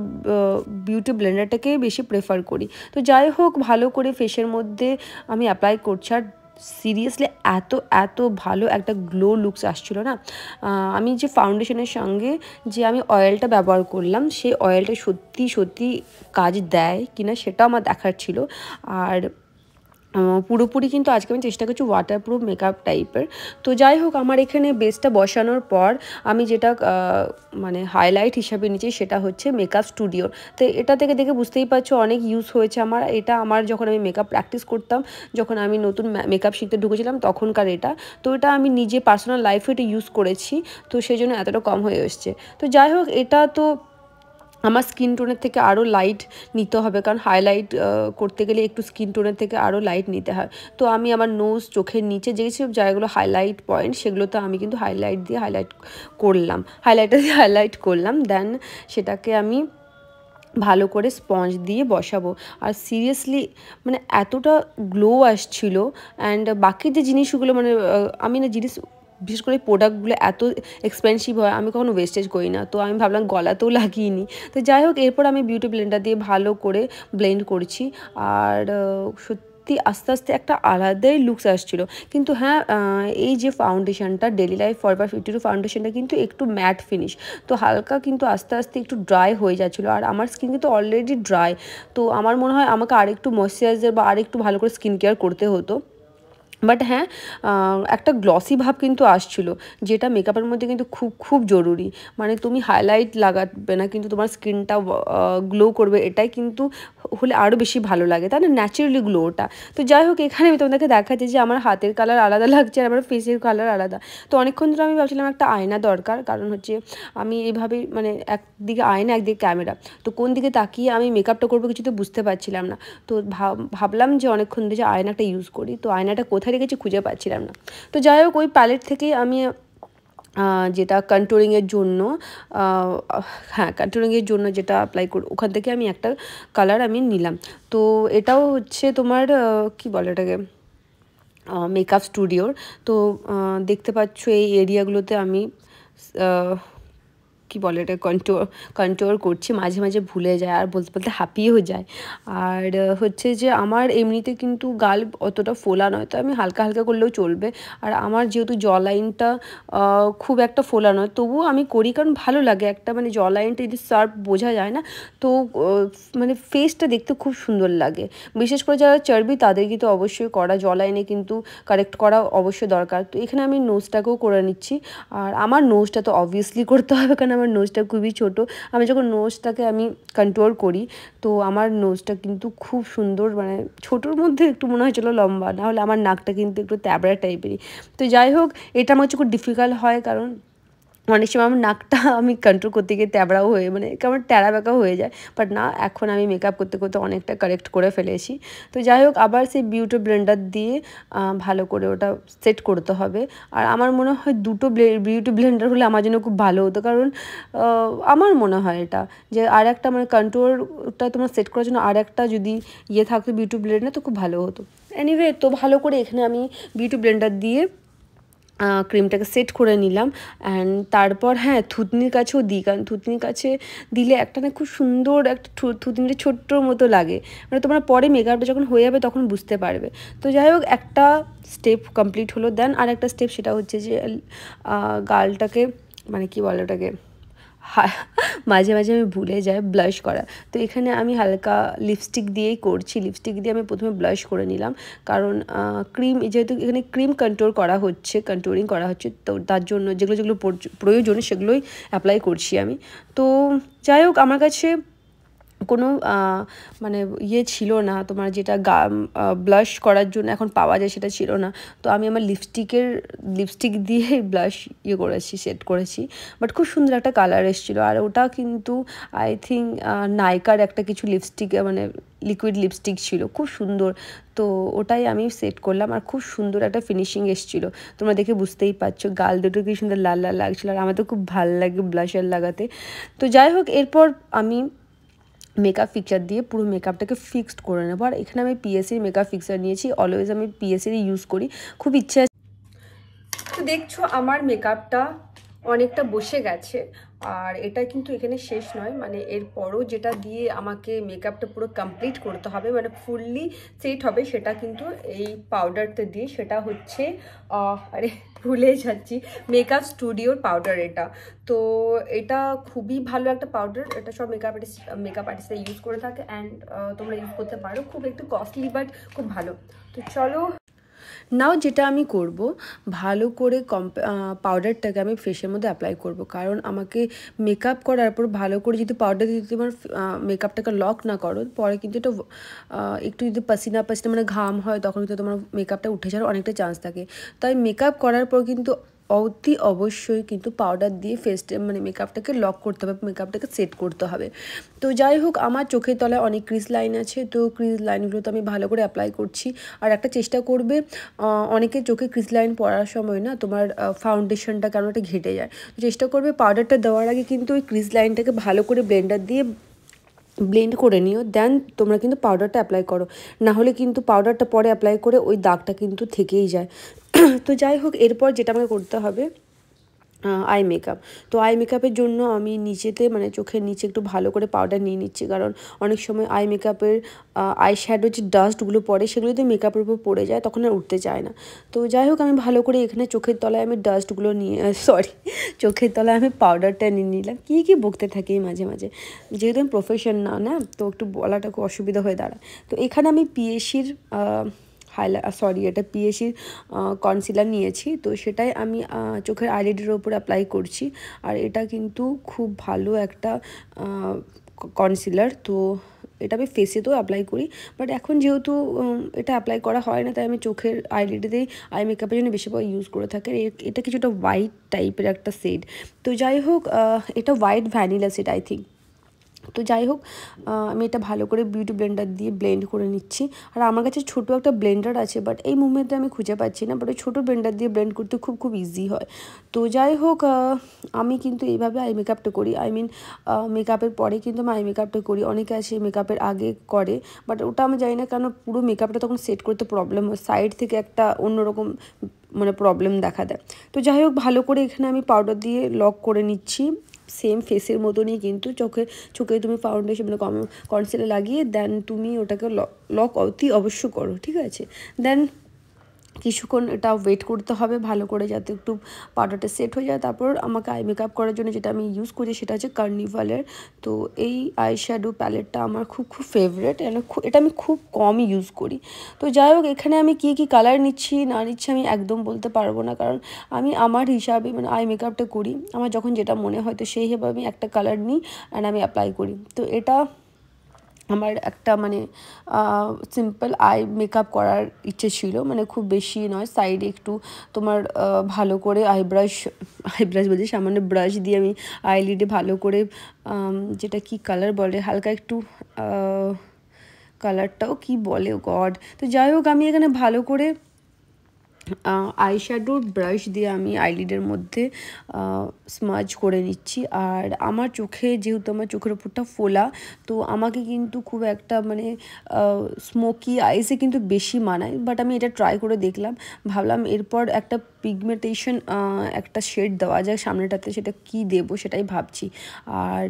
A: বিউটি ব্লেন্ডারটাকেই বেশি প্রেফার করি। তো যাই হোক, ভালো করে ফেসের মধ্যে আমি অ্যাপ্লাই করছি। আর সিরিয়াসলি এত এত ভালো একটা গ্লো লুকস আসছিল না। আমি যে ফাউন্ডেশনের সঙ্গে যে আমি অয়েলটা ব্যবহার করলাম, সেই অয়েলটা সত্যি সত্যি কাজ দেয় কিনা সেটাও আমার দেখার ছিল। আর পুরোপুরি কিন্তু আজকে আমি চেষ্টা করছি ওয়াটারপ্রুফ মেকআপ টাইপের। তো যাই হোক, আমার এখানে বেসটা বসানোর পর আমি যেটা মানে হাইলাইট হিসাবে নিচ্ছি সেটা হচ্ছে মেকআপ স্টুডিওর। তো এটা থেকে দেখে বুঝতেই পারছো অনেক ইউজ হয়েছে আমার এটা। আমার যখন আমি মেকআপ প্র্যাকটিস করতাম, যখন আমি নতুন মেকআপ শিখতে ঢুকেছিলাম তখনকার এটা। তো এটা আমি নিজে পার্সোনাল লাইফে এটা ইউজ করেছি, তো সেই জন্য এতটা কম হয়ে এসছে। তো যাই হোক, এটা তো আমার স্কিন টোনের থেকে আরও লাইট নিতে হবে, কারণ হাইলাইট করতে গেলে একটু স্কিন টোনের থেকে আরও লাইট নিতে হয়। তো আমি আমার নোজ, চোখের নিচে যেসব জায়গাগুলো হাইলাইট পয়েন্ট সেগুলোতে আমি কিন্তু হাইলাইটার দিয়ে হাইলাইট করলাম। দেন সেটাকে আমি ভালো করে স্পঞ্জ দিয়ে বসাবো। আর সিরিয়াসলি মানে এতটা গ্লো আসছিল। অ্যান্ড বাকি যে জিনিসগুলো মানে আমি না জিনিস বিশেষ করে প্রোডাক্টগুলো এত এক্সপেন্সিভ হয়, আমি কখনো ওয়েস্টেজ করি না। তো আমি ভাবলাম গলাতেও লাগিয়ে নিই। তো যাই হোক, এরপর আমি বিউটি ব্লেন্ডার দিয়ে ভালো করে ব্লেন্ড করছি। আর সত্যি আস্তে আস্তে একটা আলাদাই লুকস আসছিলো। কিন্তু হ্যাঁ, এই যে ফাউন্ডেশনটা ডেইলি লাইফ ফরএভার 52 ফাউন্ডেশনটা কিন্তু একটু ম্যাট ফিনিশ, তো হালকা কিন্তু আস্তে আস্তে একটু ড্রাই হয়ে যাচ্ছিলো। আর আমার স্কিন কিন্তু অলরেডি ড্রাই। তো আমার মনে হয় আমাকে আরেকটু ময়েশ্চারাইজার বা আরেকটু ভালো করে স্কিন কেয়ার করতে হতো। বাট হ্যাঁ, একটা গ্লসি ভাব কিন্তু আসছিল, যেটা মেকআপের মধ্যে কিন্তু খুব খুব জরুরি। মানে তুমি হাইলাইট লাগাবে না, কিন্তু তোমার স্কিনটা গ্লো করবে, এটাই কিন্তু হলে আরও বেশি ভালো লাগে, তাই না? ন্যাচারালি গ্লোটা। তো যাই হোক, এখানে আমি তোমাদেরকে দেখাচ্ছি যে আমার হাতের কালার আলাদা লাগছে আর আমার ফেসের কালার আলাদা। তো অনেকক্ষণ ধরে আমি ভাবছিলাম একটা আয়না দরকার, কারণ হচ্ছে আমি এইভাবে মানে একদিকে আয়না একদিকে ক্যামেরা, তো কোন দিকে তাকিয়ে আমি মেকআপটা করবো কিছু তো বুঝতে পারছিলাম না। তো ভাবলাম যে অনেকক্ষণ ধরে যে আয়নাটা ইউজ করি, তো আয়নাটা কোথায় রেখেছি খুঁজে পাচ্ছিলাম না। তো যাই হোক, ওই প্যালেট থেকেই আমি যেটা কন্ট্রোলিংয়ের জন্য, কন্ট্রোলিংয়ের জন্য যেটা অ্যাপ্লাই করি ওখান থেকে আমি একটা কালার আমি নিলাম। তো এটাও হচ্ছে তোমার কি বলে এটাকে, মেকআপ স্টুডিওর। তো দেখতে পাচ্ছ এই এরিয়াগুলোতে আমি কি বলে এটা কন্ট্রোল করছি, মাঝে মাঝে ভুলে যায় আর বলতে বলতে হাঁপিয়েও যায়। আর হচ্ছে যে আমার এমনিতে কিন্তু গাল অতটা ফোলা নয়, তো আমি হালকা হালকা করলেও চলবে। আর আমার যেহেতু জ লাইনটা খুব একটা ফোলা নয়, তবুও আমি করি, কারণ ভালো লাগে একটা মানে জ লাইনটা যদি শার্প বোঝা যায় না, তো মানে ফেসটা দেখতে খুব সুন্দর লাগে। বিশেষ করে যারা চর্বি তাদের কিন্তু অবশ্যই করা জ লাইনে কিন্তু কারেক্ট করা অবশ্যই দরকার। তো এখানে আমি নোজটাকেও করে নিচ্ছি। আর আমার নোজটা তো অবভিয়াসলি করতে হবে, কারণ আমার নোজটা খুবই ছোট। আমি যখন নোজটাকে আমি কন্ট্রোল করি, তো আমার নোজটা কিন্তু খুব সুন্দর, মানে ছোটোর মধ্যে একটু মনে হয় চলো লম্বা, না হলে আমার নাকটা কিন্তু একটু ট্যাবড়া টাইপেরই। তো যাই হোক, এটা আমার হচ্ছে খুব ডিফিকাল্ট হয়, কারণ অনেক সময় আমার নাকটা আমি কন্ট্রোল করতে গিয়ে ট্যাবড়াও হয়ে মানে কেমন ট্যাড়া ব্যাকা হয়ে যায়। বাট না, এখন আমি মেকআপ করতে করতে অনেকটা কারেক্ট করে ফেলেছি। তো যাই হোক, আবার সেই বিউটি ব্লেন্ডার দিয়ে ভালো করে ওটা সেট করতে হবে। আর আমার মনে হয় দুটো বিউটি ব্লেন্ডার হলে আমার জন্য খুব ভালো হতো, কারণ আমার মনে হয় এটা যে আর একটা মানে কন্ট্রোলটা তোমার সেট করার জন্য আর একটা যদি থাকতো বিউটি ব্লেন্ডার, তো খুব ভালো হতো। এনিওয়ে তো ভালো করে এখানে আমি বিউটি ব্লেন্ডার দিয়ে ক্রিমটাকে সেট করে নিলাম। অ্যান্ড তারপর হ্যাঁ থুতনির কাছেও দিই, কারণ থুতনির কাছে দিলে একটা না খুব সুন্দর একটা থুতনিটা ছোট্টর মতো লাগে, মানে তোমরা পরে মেকআপটা যখন হয়ে যাবে তখন বুঝতে পারবে। তো যাই হোক একটা স্টেপ কমপ্লিট হলো। দেন আর একটা স্টেপ, সেটা হচ্ছে যে গালটাকে মানে কি বলে ওটাকে, মাঝে মাঝে আমি ভুলে যাই ব্লাশ করা। তো এখানে আমি হালকা লিপস্টিক দিয়েই করছি। লিপস্টিক দিয়ে আমি প্রথমে ব্লাশ করে নিলাম, কারণ ক্রিম যেহেতু এখানে ক্রিম কন্ট্রোল করা হচ্ছে, কন্ট্রোলিং করা হচ্ছে, তো তার জন্য যেগুলো যেগুলো প্রয়োজন সেগুলোই অ্যাপ্লাই করছি আমি। তো যাই হোক আমার কাছে কোনো মানে ইয়ে ছিল না তোমার, যেটা ব্লাশ করার জন্য এখন পাওয়া যায় সেটা ছিল না। তো আমি আমার লিপস্টিক দিয়ে ব্লাশ করেছি, সেট করেছি। বাট খুব সুন্দর একটা কালার এসেছিলো। আর ওটা কিন্তু আই থিঙ্ক নাইকার একটা কিছু লিপস্টিক মানে লিকুইড লিপস্টিক ছিল, খুব সুন্দর। তো ওটাই আমি সেট করলাম, আর খুব সুন্দর একটা ফিনিশিং এসেছিলো। তোমরা দেখে বুঝতেই পারছো গাল দুটো কি সুন্দর লাল লাল লাগছিলো, আর আমার তো খুব ভালো লাগে ব্লাশার লাগাতে। তো যাই হোক এরপর আমি মেকআপ ফিক্সার দিয়ে পুরো মেকআপটাকে ফিক্সড করে নেবো। আর এখানে আমি পিএসসির মেকআপ ফিক্সার নিয়েছি, অলওয়েজ আমি পিএসসিরই ইউজ করি, খুব ইচ্ছে আছে। তো দেখছো আমার মেকআপটা অনেকটা বসে গেছে, আর এটা কিন্তু এখানে শেষ নয়, মানে এরপরও যেটা দিয়ে আমাকে মেকআপটা পুরো কমপ্লিট করতে হবে, মানে ফুললি সেট হবে, সেটা কিন্তু এই পাউডারটা দিয়ে, সেটা হচ্ছে আরে ভুলে যাচ্ছি, মেকআপ স্টুডিওর পাউডার এটা। তো এটা খুবই ভালো একটা পাউডার, এটা সব মেকআপ আর্টিস্টরা ইউজ করে থাকে, অ্যান্ড তোমরা ইউজ করতে পারো, খুব একটু কস্টলি বাট খুব ভালো। তো চলো নাও যেটা আমি করব, ভালো করে পাউডারটাকে আমি ফেসের মধ্যে অ্যাপ্লাই করব, কারণ আমাকে মেকআপ করার পর ভালো করে যদি পাউডার দিয়ে তোমার মেকআপটাকে লক না করো, পরে কিন্তু এটা একটু যদি পাসিনা মানে ঘাম হয়, তখন কিন্তু তোমার মেকআপটা উঠে যাওয়ার অনেকটা চান্স থাকে। তাই মেকআপ করার পর কিন্তু অতি অবশ্যই কিন্তু পাউডার দিয়ে ফেসটা মানে মেকআপটাকে লক করতে হবে, মেকআপটাকে সেট করতে হবে। তো যাই হোক আমার চোখের তলায় অনেক ক্রিজ লাইন আছে, তো ক্রিজ লাইনগুলো তো আমি ভালো করে অ্যাপ্লাই করছি। আর একটা চেষ্টা করবে, অনেকে চোখে ক্রিজ লাইন পড়ার সময় না তোমার ফাউন্ডেশনটা কেন একটা ঘেটে যায়, তো চেষ্টা করবে পাউডারটা দেওয়ার আগে কিন্তু ওই ক্রিজ লাইনটাকে ভালো করে ব্লেন্ডার দিয়ে ব্লেন্ড করে নিও, দেন তোমরা কিন্তু পাউডারটা অ্যাপ্লাই করো, না হলে কিন্তু পাউডারটা পরে অ্যাপ্লাই করে ওই দাগটা কিন্তু থেকেই যায়। তো যাই হোক এরপর যেটা আমাকে করতে হবে আই মেকআপ। তো আই মেকআপের জন্য আমি নিচেতে মানে চোখের নিচে একটু ভালো করে পাউডার নিয়ে নিচ্ছি, কারণ অনেক সময় আই মেকআপের আই শ্যাডো যে ডাস্টগুলো পড়ে সেগুলো যদি মেকআপের উপর পড়ে যায় তখন আর উঠতে চায় না। তো যাই হোক আমি ভালো করে এখানে চোখের তলায় আমি ডাস্টগুলো নিয়ে চোখের তলায় আমি পাউডারটা নিয়ে নিলাম। কী বকতে থাকি মাঝে মাঝে, যেহেতু আমি প্রফেশন না তো একটু বলাটা খুব অসুবিধা হয়ে দাঁড়ায়। তো এখানে আমি পিএসসির এটা পিএসসির কনসিলার নিয়েছি, তো সেটাই আমি চোখের আইলিডের ওপর অ্যাপ্লাই করছি। আর এটা কিন্তু খুব ভালো একটা কনসিলার, তো এটা আমি ফেসেতেও অ্যাপ্লাই করি, বাট এখন যেহেতু এটা অ্যাপ্লাই করা হয় না, তাই আমি চোখের আইলিডেতেই আই মেকআপের জন্য বেশিরভাগ ইউজ করে থাকি। এটা কিছুটা হোয়াইট টাইপের একটা শেড। তো যাই হোক এটা white vanilla shade I think. তো যাই হোক আমি এটা ভালো করে বিউটি ব্লেন্ডার দিয়ে ব্লেন্ড করে নিচ্ছি। আর আমার কাছে ছোটো একটা ব্লেন্ডার আছে, বাট এই মুভমেন্টে আমি খুঁজে পাচ্ছি না, বাট ওই ছোটো ব্লেন্ডার দিয়ে ব্লেন্ড করতে খুব ইজি হয়। তো যাই হোক আমি কিন্তু এইভাবে আই মেকআপটা করি, আই মিন মেকআপের পরে কিন্তু আমি আই মেকআপটা করি। অনেকে আছে মেকআপের আগে করে, বাট ওটা আমি জানি না কেন পুরো মেকআপটা তখন সেট করতে প্রবলেম হয়, সাইড থেকে একটা অন্যরকম মানে প্রবলেম দেখা দেয়। তো যাই হোক ভালো করে এখানে আমি পাউডার দিয়ে লক করে নিচ্ছি, সেম ফেসের মতনই কিন্তু চোখে তুমি ফাউন্ডেশন মানে কনসিলার লাগিয়ে দেন তুমি ওটাকে লক অতি অবশ্য করো, ঠিক আছে। দেন কিছুক্ষণ এটা ওয়েট করতে হবে ভালো করে, যাতে একটু পাউডারটা সেট হয়ে যায়। তারপর আমাকে আই মেকআপ করার জন্য যেটা আমি ইউজ করি সেটা হচ্ছে কার্নিভালের। তো এই আই শ্যাডো প্যালেটটা আমার খুব ফেভারেট, এটা আমি খুব কমই ইউজ করি। তো যাই হোক এখানে আমি কী কালার নিচ্ছি না নিচ্ছি আমি একদম বলতে পারবো না, কারণ আমি আমার হিসাবে মানে আই মেকআপটা করি, আমার যখন যেটা মনে হয় তো সেইভাবে আমি একটা কালার নিই অ্যান্ড আমি অ্যাপ্লাই করি। তো এটা আমার একটা মানে সিম্পল আই মেকআপ করার ইচ্ছে ছিল, মানে খুব বেশি নয়, সাইডে একটু তোমার ভালো করে আইব্রাশ বলছি সামান্য ব্রাশ দিয়ে আমি আইলিডে ভালো করে যেটা কি কালার বলে হালকা একটু কালারটাও কি বলে গড। তো যাই হোক আমি এখানে ভালো করে আইশ্যাডোর ব্রাশ দিয়ে আমি আইলিডের মধ্যে স্মাজ করে নিচ্ছি। আর আমার চোখে যেহেতু আমার চোখের ওপরটা ফোলা, তো আমাকে কিন্তু খুব একটা মানে স্মোকি আইসে কিন্তু বেশি মানায়। বাট আমি এটা ট্রাই করে দেখলাম, ভাবলাম এরপর একটা পিগমেন্টেশন একটা শেড দেওয়া যায় সামনেটাতে, সেটা কি দেবো সেটাই ভাবছি। আর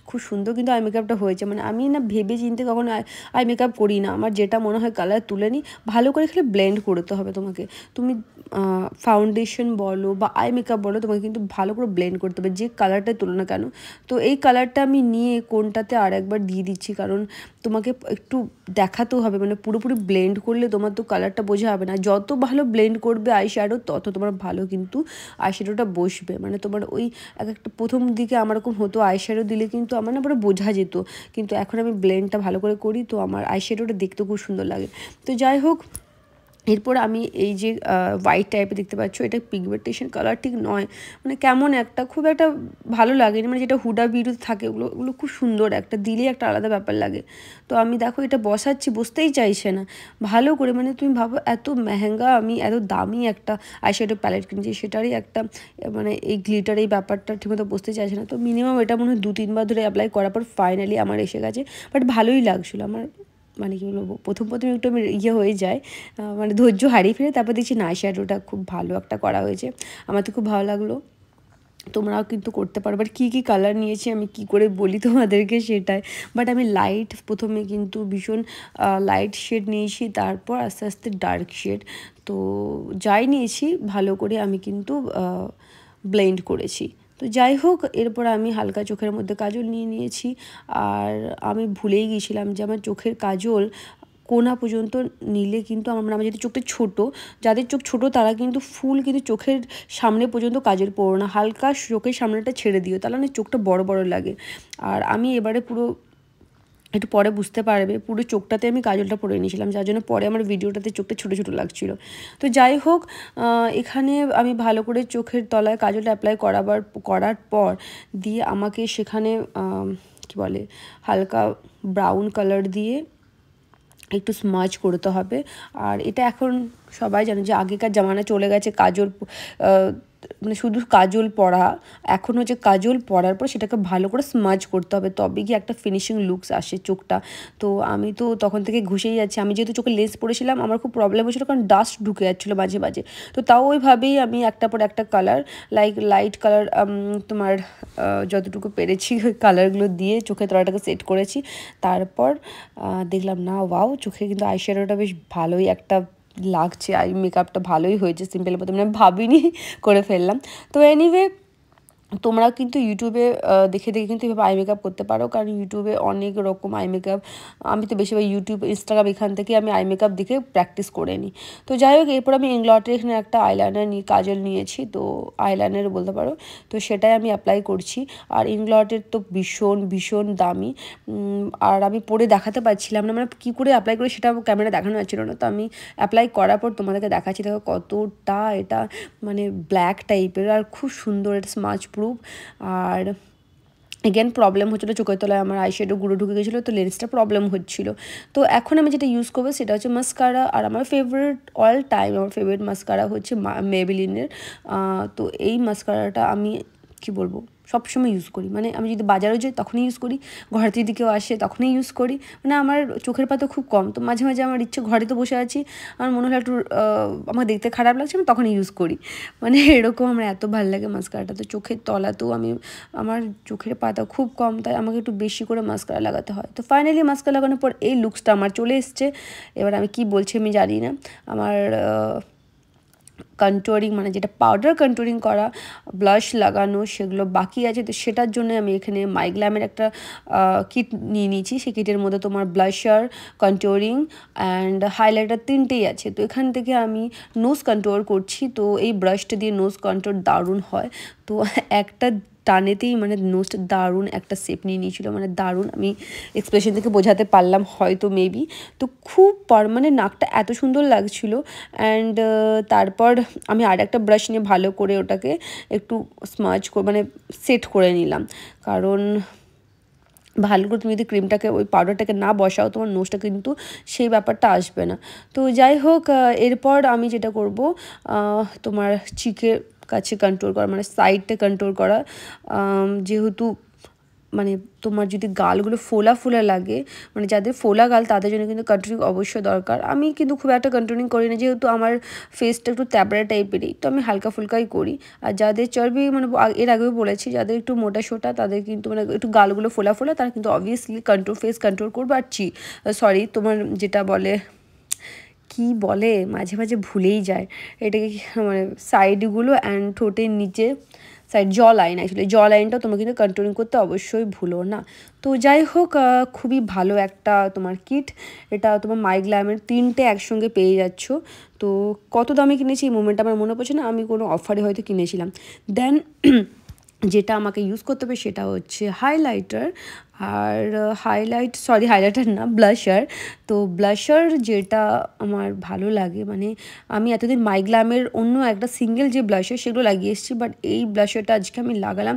A: খুব সুন্দর কিন্তু আই মেকআপটা হয়েছে। মানে আমি না ভেবে চিনতে কখনো আই মেকআপ করি না, আমার যেটা মনে হয় কালার তুলে নিই, ভালো করে খালি ব্লেন্ড করতে হবে তোমাকে। তুমি ফাউন্ডেশন বলো বা আই মেকআপ বলো, তোমাকে কিন্তু ভালো করে ব্লেন্ড করতে হবে যে কালারটাই তুলো না কেন। তো এই কালারটা আমি নিয়ে কোনটাতে আর একবার দিয়ে দিচ্ছি, কারণ তোমাকে একটু দেখাতেও হবে, মানে পুরোপুরি ব্লেন্ড করলে তোমার তো কালারটা বোঝা হবে না। যত ভালো ব্লেন্ড করবে আই শ্যাডো তত তোমার ভালো কিন্তু আই শ্যাডোটা বসবে। মানে তোমার ওই একটা প্রথম দিকে আমার এরকম হতো, আই শ্যাডো দিলে কিন্তু আমার না পুরো বোঝা যেত, কিন্তু এখন আমি ব্লেন্ডটা ভালো করে করি, তো আমার আই শ্যাডোটা দেখতে খুব সুন্দর লাগে। তো যাই হোক, এরপর আমি এই যে হোয়াইট টাইপের দেখতে পাচ্ছ, এটা পিগমেন্টেশন কালার ঠিক নয়, মানে কেমন একটা খুব একটা ভালো লাগে না, মানে যেটা হুডা বিউটিতে থাকে ওগুলো ওগুলো খুব সুন্দর, একটা দিলে একটা আলাদা ব্যাপার লাগে। তো আমি দেখো এটা বসাচ্ছি, বসতেই চাইছে না ভালো করে। মানে তুমি ভাবো এত মেহেঙ্গা, আমি এত দামি একটা আইশ্যাডো প্যালেট কিনেছি, সেটারই একটা মানে এই গ্লিটার এই ব্যাপারটা ঠিকমতো বসতে চাইছে না। তো মিনিমাম এটা মনে হয় 2-3 বার ধরে অ্যাপ্লাই করার পর ফাইনালি আমার এসে গেছে। বাট ভালোই লাগছিলো আমার, মানে কী বলবো, প্রথম একটু আমি হয়ে যায়, মানে ধৈর্য হারিয়ে ফেলে, তারপর দেখছি না শ্যাডোটা খুব ভালো একটা করা হয়েছে, আমার তো খুব ভালো লাগলো। তোমরাও কিন্তু করতে পারো। বাট কী কী কালার নিয়েছি আমি কি করে বলি তোমাদেরকে সেটাই। বাট আমি লাইট প্রথমে কিন্তু ভীষণ লাইট শেড নিয়েছি, তারপর আস্তে আস্তে ডার্ক শেড, তো যাই নিয়েছি ভালো করে আমি কিন্তু ব্লেন্ড করেছি। তো যাই হোক, এরপর আমি হালকা চোখের মধ্যে কাজল নিয়ে নিয়েছি। আর আমি ভুলেই গিয়েছিলাম যে আমার চোখের কাজল কোনা পর্যন্ত নিলে কিন্তু আমার যেহেতু চোখটা ছোটো, যাদের চোখ ছোটো তারা কিন্তু ফুল কিন্তু চোখের সামনে পর্যন্ত কাজল পরো না, হালকা চোখের সামনেটা ছেড়ে দিও, তাহলে না চোখটা বড় বড় লাগে। আর আমি এবারে পুরো একটু পরে বুঝতে পারবে পুরো চোখটাতে আমি কাজলটা পরে নিয়েছিলাম, যার জন্য পরে আমার ভিডিওটাতে চোখটা ছোটো ছোটো লাগছিলো। তো যাই হোক, এখানে আমি ভালো করে চোখের তলায় কাজলটা অ্যাপ্লাই করার পর দিয়ে আমাকে সেখানে কি বলে হালকা ব্রাউন কালার দিয়ে একটু স্মাচ করতে হবে। আর এটা এখন সবাই জানে যে আগেকার জামানা চলে গেছে কাজল, মানে শুধু কাজল পরা, এখন হচ্ছে কাজল পরার পর সেটাকে ভালো করে স্মাচ করতে হবে, তবে গিয়ে একটা ফিনিশিং লুকস আসে চোখটা। তো আমি তো তখন থেকে ঘুষেই যাচ্ছি, আমি যেহেতু চোখে লেন্স পরেছিলাম আমার খুব প্রবলেম হচ্ছিলো, কারণ ডাস্ট ঢুকে যাচ্ছিলো মাঝে মাঝে। তো তাও ওইভাবেই আমি একটা পর একটা কালার, লাইট কালার তোমার যতটুকু পেরেছি ওই কালারগুলো দিয়ে চোখের তলাটাকে সেট করেছি। তারপর দেখলাম না ওয়াও, চোখে কিন্তু আইশ্যাডোটা বেশ ভালোই একটা লাগছে, আই মেকআপটা ভালোই হয়েছে, সিম্পলের মতো মানে ভাবিনি করে ফেললাম। তো এনিওয়ে, তোমরা কিন্তু ইউটিউবে দেখে দেখে কিন্তু এভাবে আই মেকআপ করতে পারো, কারণ ইউটিউবে অনেক রকম আই মেকআপ, আমি তো বেশিরভাগ ইউটিউব ইনস্টাগ্রাম এখান থেকে আমি আই মেকআপ দেখে প্র্যাকটিস করে নিই। তো যাই হোক, এরপর আমি ইংলটের এখানে একটা আইলাইনার কাজল নিয়েছি, তো আইলাইনার বলতে পারো, তো সেটাই আমি অ্যাপ্লাই করছি। আর ইংলটের তো ভীষণ ভীষণ দামি, আর আমি পরে দেখাতে পারছিলাম না, মানে কী করে অ্যাপ্লাই করি সেটা ক্যামেরা দেখানো যাচ্ছিল না। তো আমি অ্যাপ্লাই করার পর তোমাদেরকে দেখাচ্ছি, দেখো কতটা এটা মানে ব্ল্যাক টাইপের আর খুব সুন্দর, এটা স্মাচ প্রুফ। আর এগেন প্রবলেম হচ্ছিলো চোখের তলায় আমার আইশ্যাডো গুঁড়ো ঢুকে গেছিলো, তো লেন্সটা প্রবলেম হচ্ছিলো। তো এখন আমি যেটা ইউজ করবো সেটা হচ্ছে মাস্কারা, আর আমার ফেভারিট অল টাইম আমার ফেভারিট মাস্কারা হচ্ছে মেবেলিনের। তো এই মাস্কারাটা আমি কি বলবো সবসময় ইউজ করি, মানে আমি যদি বাজারেও যাই তখনই ইউজ করি, ঘরে যদি কেউ আসে তখনই ইউজ করি। মানে আমার চোখের পাতা খুব কম, তো মাঝে মাঝে আমার ইচ্ছে, ঘরে তো বসে আছি, আমার মনে হলো একটু আমার দেখতে খারাপ লাগছে, আমি তখনই ইউজ করি, মানে এরকম আমার এত ভালো লাগে মাস্কারাটা। তো চোখের তলাতেও আমার চোখের পাতা খুব কম, তাই আমাকে একটু বেশি করে মাস্কারা লাগাতে হয়। তো ফাইনালি মাস্কারা লাগানোর পর এই লুকসটা আমার চলে এসছে। এবার আমি কি বলছি আমি জানি না, আমার কন্ট্রোরিং মানে যেটা পাউডার কন্ট্রোরিং করা, ব্লাশ লাগানো সেগুলো বাকি আছে। তো সেটার জন্য আমি এখানে মাইগ্ল্যামের একটা কিট নিয়ে নিয়েছি, সেই কিটের মধ্যে তোমার ব্লাশার, কন্ট্রোরিং অ্যান্ড হাইলাইটার তিনটেই আছে। তো এখান থেকে আমি নোজ কন্ট্রোর করছি, তো এই ব্রাশটা দিয়ে নোজ কন্ট্রোর দারুণ হয়। তো একটা টানেতেই মানে নোজটা দারুণ একটা শেপ নিয়ে নিয়েছিল, মানে দারুণ, আমি এক্সপ্রেশন থেকে বোঝাতে পারলাম হয়তো মেবি। তো খুব মানে নাকটা এত সুন্দর লাগছিলো। অ্যান্ড তারপর আমি আর একটা ব্রাশ নিয়ে ভালো করে ওটাকে একটু স্মাচ করে মানে সেট করে নিলাম, কারণ ভালো করে তুমি যদি ক্রিমটাকে ওই পাউডারটাকে না বসাও তোমার নোজটা কিন্তু সেই ব্যাপারটা আসবে না। তো যাই হোক, এরপর আমি যেটা করব, তোমার চিকের কাছে কন্ট্রোল করা, মানে সাইডটা কন্ট্রোল করা। যেহেতু মানে তোমার যদি গালগুলো ফোলা ফোলা লাগে, মানে যাদের ফোলা গাল তাদের জন্য কিন্তু কন্ট্রোলিং অবশ্যই দরকার। আমি কিন্তু খুব একটা কন্ট্রোলিং করি না, যেহেতু আমার ফেসটা একটু ট্যাবড়া টাইপেরই, তো আমি হালকা ফুলকাই করি। আর যাদের চর্বি, মানে এর আগেও বলেছি, যাদের একটু মোটা সোটা তাদের কিন্তু মানে একটু গালগুলো ফোলা ফোলা, তারা কিন্তু অবভিয়াসলি ফেস কন্ট্রোল করবে। আর তোমার যেটা বলে, কি বলে মাঝে মাঝে ভুলেই যায় এটাকে, মানে সাইডগুলো অ্যান্ড ঠোঁটের নিচে সাইড জ লাইন, অ্যাকচুয়ালি জ লাইনটাও তোমাকে কিন্তু কন্ট্রোলিং করতে অবশ্যই ভুলো না। তো যাই হোক, খুবই ভালো একটা তোমার কিট এটা, তোমার মাইগ্ল্যামের 3টে একসঙ্গে পেয়ে যাচ্ছ। তো কত দামে কিনেছি এই মোমেন্টটা আমার মনে পড়ছে না, আমি কোনো অফারে হয়তো কিনেছিলাম। দেন যেটা আমাকে ইউজ করতে হবে সেটা হচ্ছে হাইলাইটার। আর হাইলাইটার না, ব্লাশার। তো ব্লাশার যেটা আমার ভালো লাগে, মানে আমি এতদিন মাইগ্ল্যামের অন্য একটা সিঙ্গেল যে ব্লাশার সেগুলো লাগিয়ে এসেছি, বাট এই ব্লাশারটা আজকে আমি লাগালাম।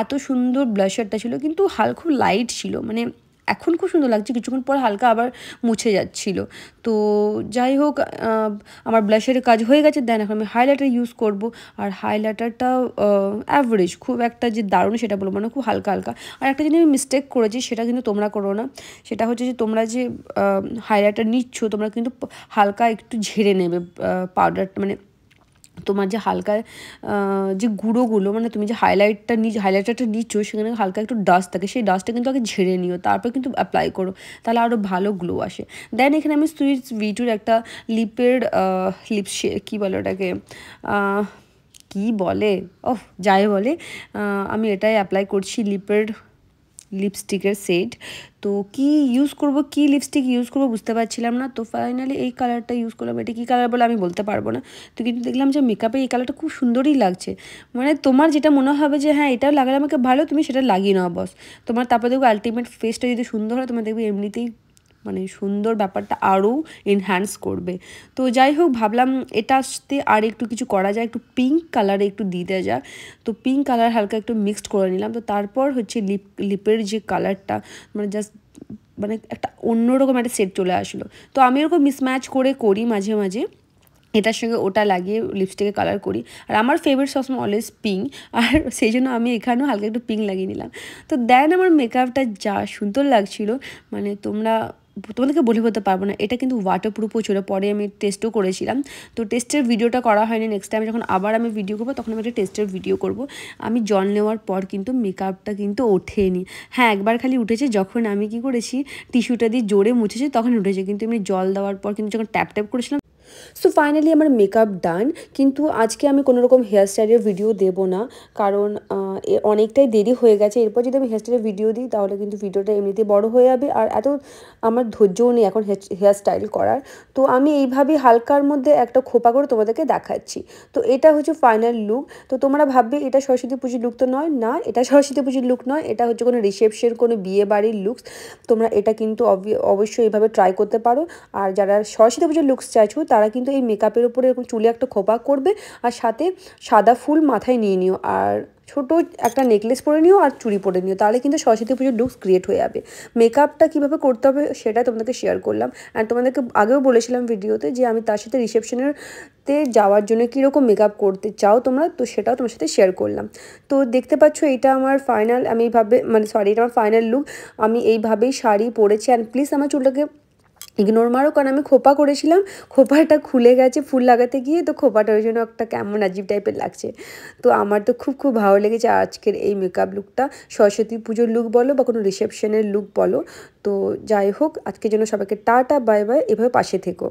A: এত সুন্দর ব্লাশারটা ছিল, কিন্তু খুব লাইট ছিল, মানে এখন খুব সুন্দর লাগছে, কিছুক্ষণ পর হালকা আবার মুছে যাচ্ছিল। তো যাই হোক, আমার ব্লাশারের কাজ হয়ে গেছে। দেন এখন আমি হাইলাইটার ইউজ করব। আর হাইলাইটারটাও অ্যাভারেজ, খুব একটা যে দারুণ সেটা বলবো না, খুব হালকা হালকা। আর একটা জিনিস আমি মিস্টেক করেছি, সেটা কিন্তু তোমরা করো না। সেটা হচ্ছে যে তোমরা যে হাইলাইটার নিচ্ছ, তোমরা কিন্তু হালকা একটু ঝেড়ে নেবে পাউডারটা, মানে তোমার যে হালকা যে গুঁড়োগুলো, মানে তুমি যে হাইলাইটারটা নিচ্ছ সেখানে হালকা একটু ডাস্ট থাকে, সেই ডাস্টটা কিন্তু আগে ঝেড়ে নিও, তারপর কিন্তু অ্যাপ্লাই করো, তাহলে আরও ভালো গ্লো আসে। দেন এখানে আমি সুইটস ভিটুর একটা কী বলে ওটাকে, কী বলে, যাই বলে, আমি এটাই অ্যাপ্লাই করছি, লিপস্টিকের সেট। তো কি ইউজ করব, কি লিপস্টিক ইউজ করবো বুঝতে পারছিলাম না, তো ফাইনালি এই কালারটা ইউজ করলাম। এটা কী কালার বলে আমি বলতে পারবো না, তো কিন্তু দেখলাম যে মেকআপে এই কালারটা খুব সুন্দরই লাগছে। মানে তোমার যেটা মনে হবে যে হ্যাঁ এটা লাগালে আমাকে ভালো, তুমি সেটা লাগিয়ে নাও বস। তোমার তারপরে দেখবে আলটিমেট ফেসটা যদি সুন্দর হয়, তোমার দেখবে এমনিতেই মানে সুন্দর ব্যাপারটা আরও এনহ্যান্স করবে। তো যাই হোক, ভাবলাম এটাতে আর একটু কিছু করা যায়, একটু পিঙ্ক কালারে একটু দিতে যায়। তো পিঙ্ক কালার হালকা একটু মিক্সড করে নিলাম। তো তারপর হচ্ছে লিপের যে কালারটা, মানে জাস্ট মানে একটা অন্যরকম একটা সেট চলে আসলো। তো আমি এরকম মিসম্যাচ করি মাঝে মাঝে, এটার সঙ্গে ওটা লাগিয়ে লিপস্টিকে কালার করি। আর আমার ফেভারিট সবসময় অলওয়েজ পিঙ্ক, আর সেই জন্য আমি এখানেও হালকা একটু পিঙ্ক লাগিয়ে নিলাম। তো দেন আমার মেকআপটা যা সুন্দর লাগছিল, মানে তোমাদেরকে বলে বলতে পারবো না। এটা কিন্তু ওয়াটারপ্রুফও ছিল, পরে আমি টেস্টও করেছিলাম। তো টেস্টের ভিডিওটা করা হয়নি, নেক্সট টাইম যখন আবার আমি ভিডিও করবো তখন আমি একটা টেস্টের ভিডিও করব। আমি জল নেওয়ার পর কিন্তু মেকআপটা কিন্তু ওঠেনি। হ্যাঁ, একবার খালি উঠেছে, যখন আমি কি করেছি টিস্যুটা দিয়ে জোরে মুছেছি তখন উঠেছে, কিন্তু এমনি জল দেওয়ার পর কিন্তু যখন ট্যাপ ট্যাপ করেছিলাম। সো ফাইনালি আমার মেকআপ ডান। কিন্তু আজকে আমি কোনো রকম হেয়ারস্টাইলের ভিডিও দেবো না, কারণ অনেকটাই দেরি হয়ে গেছে। এরপর যদি আমি হেয়ারস্টাইলের ভিডিও দিই তাহলে কিন্তু ভিডিওটা এমনিতে বড় হয়ে যাবে, আর এত আমার ধৈর্যও নেই এখন হেয়ারস্টাইল করার। তো আমি এইভাবেই হালকার মধ্যে একটা খোপা করে তোমাদেরকে দেখাচ্ছি। তো এটা হচ্ছে ফাইনাল লুক। তো তোমরা ভাববে এটা সরস্বতী পুজোর লুক, তো নয়, না এটা সরস্বতী পুজোর লুক নয়, এটা হচ্ছে কোনো রিসেপশন, কোনো বিয়ে বাড়ির লুকস। তোমরা এটা কিন্তু অবশ্যই এইভাবে ট্রাই করতে পারো। আর যারা সরস্বতী পুজোর লুকস চাইছো তারা কিন্তু এই মেকআপের উপরে এরকম চুলে একটা খোপা করবে, আর সাথে সাদা ফুল মাথায় নিয়ে নিও, আর ছোট একটা নেকলেস পরে নিও, আর চুড়ি পরে নিও, তাহলে কিন্তু সরস্বতী পুজোর লুকস ক্রিয়েট হয়ে যাবে। মেকআপটা কীভাবে করতে হবে সেটা তোমাদেরকে শেয়ার করলাম। অ্যান্ড তোমাদেরকে আগেও বলেছিলাম ভিডিওতে যে আমি তার সাথে রিসেপশনেরতে যাওয়ার জন্য কীরকম মেকআপ করতে চাও তোমরা, তো সেটাও তোমার সাথে শেয়ার করলাম। তো দেখতে পাচ্ছ এটা আমার ফাইনাল, আমি এইভাবে এটা আমার ফাইনাল লুক। আমি এইভাবেই শাড়ি পরেছি। অ্যান্ড প্লিজ আমার চুলটাকে ইগনোর মারো, কারণ আমি খোপা করেছিলাম, খোপাটা খুলে গেছে ফুল লাগাতে গিয়ে, তো খোপাটা ওই জন্য একটা কেমন আজীব টাইপের লাগছে। তো আমার তো খুব খুব ভালো লেগেছে আজকের এই মেকআপ লুকটা, সরস্বতী পুজোর লুক বলো বা কোনো রিসেপশনের লুক বলো। তো যাই হোক, আজকের জন্য সবাইকে টাটা, বাই বাই, এভাবে পাশে থেকো।